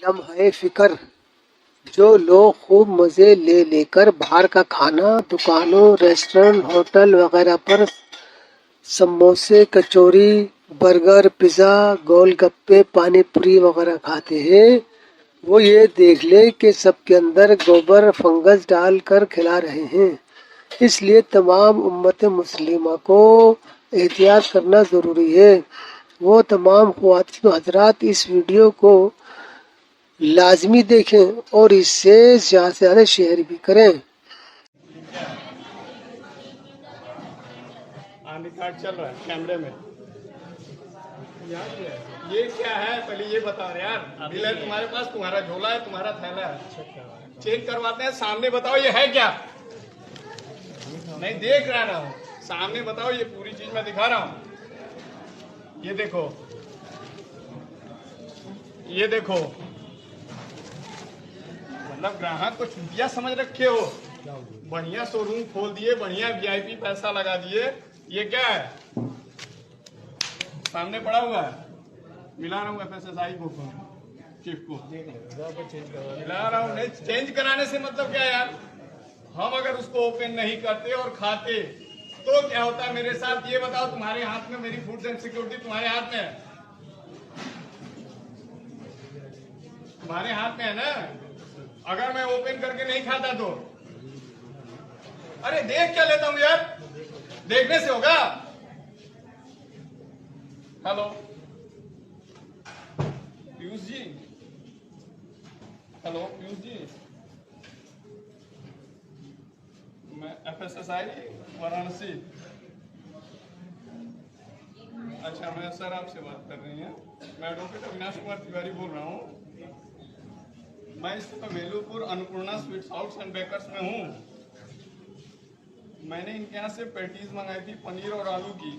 लम्हे फिक्र जो लोग खूब मजे ले लेकर बाहर का खाना दुकानों, रेस्टोरेंट, होटल वगैरह पर समोसे, कचौरी, बर्गर, पिज्जा, गोलगप्पे, पानी पूरी वगैरह खाते हैं, वो ये देख ले कि सबके अंदर गोबर फंगस डालकर खिला रहे हैं। इसलिए तमाम उम्मत मुस्लिमा को एहतियात करना ज़रूरी है। वो तमाम ख्वातीन हजरात इस वीडियो को लाजमी देखें और इससे ज़्यादा से ज़्यादा शेयर भी करें। रिकॉर्ड चल रहा है कैमरे में। ये क्या है पहले ये बताओ यार। बिल है तुम्हारे पास, तुम्हारा झोला है, तुम्हारा थैला है, चेक करवाते हैं। सामने बताओ ये है क्या? नहीं देख रहा हूँ, सामने बताओ। ये पूरी चीज मैं दिखा रहा हूँ। ये देखो, ये देखो, मतलब ग्राहक को चूतिया समझ रखे हो। बढ़िया शोरूम खोल दिए, बढ़िया वीआईपी पैसा लगा दिए। ये क्या है? सामने पड़ा हुआ है। मिला रहा हूँ FSSAI को, चिप को मिला रहा हूँ। नहीं चेंज कराने से मतलब क्या यार? हम अगर उसको ओपन नहीं करते और खाते तो क्या होता है मेरे साथ? ये बताओ। तुम्हारे हाथ में, मेरी फूड एंड सिक्योरिटी तुम्हारे हाथ में है, तुम्हारे हाथ में है ना। अगर मैं ओपन करके नहीं खाता तो अरे देख क्या लेता हूं यार? देखने से होगा? हेलो पीयूष जी, हेलो पीयूष जी, मैं FSSAI वाराणसी। अच्छा, मैं सर आपसे बात कर रही हैं। मैं एडवोकेट अविनाश कुमार तिवारी बोल रहा हूँ। मैं इस समय Velupur Annapurna sweets house and bakers में हूँ। मैंने इनके यहाँ से पैटीज मंगाई थी, पनीर और आलू की,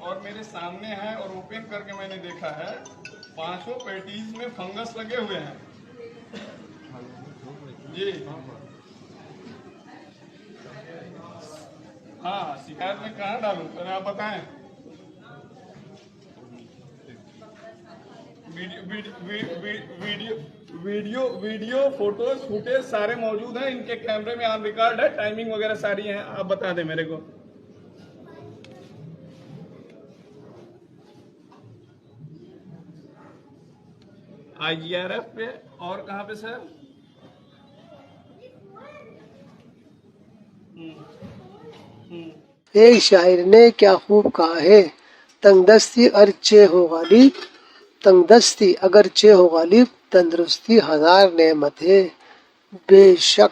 और मेरे सामने है और ओपन करके मैंने देखा है 5 पैटीज में फंगस लगे हुए हैं जी। हाँ, शिकायत में कहाँ डालूं? तो आप बताएं। वीडियो फोटोज फुटेज सारे मौजूद हैं इनके कैमरे में, ऑन रिकॉर्ड है, टाइमिंग वगैरह सारी है। आप बता दें मेरे को। IGRF पे और कहाँ पे सर? एक शायर ने क्या खूब कहा है, तंगदस्ती अगरचे हो गालिब, तंगदस्ती अगरचे हो गालिब, तंदुरुस्ती हजार नेमत है। बेशक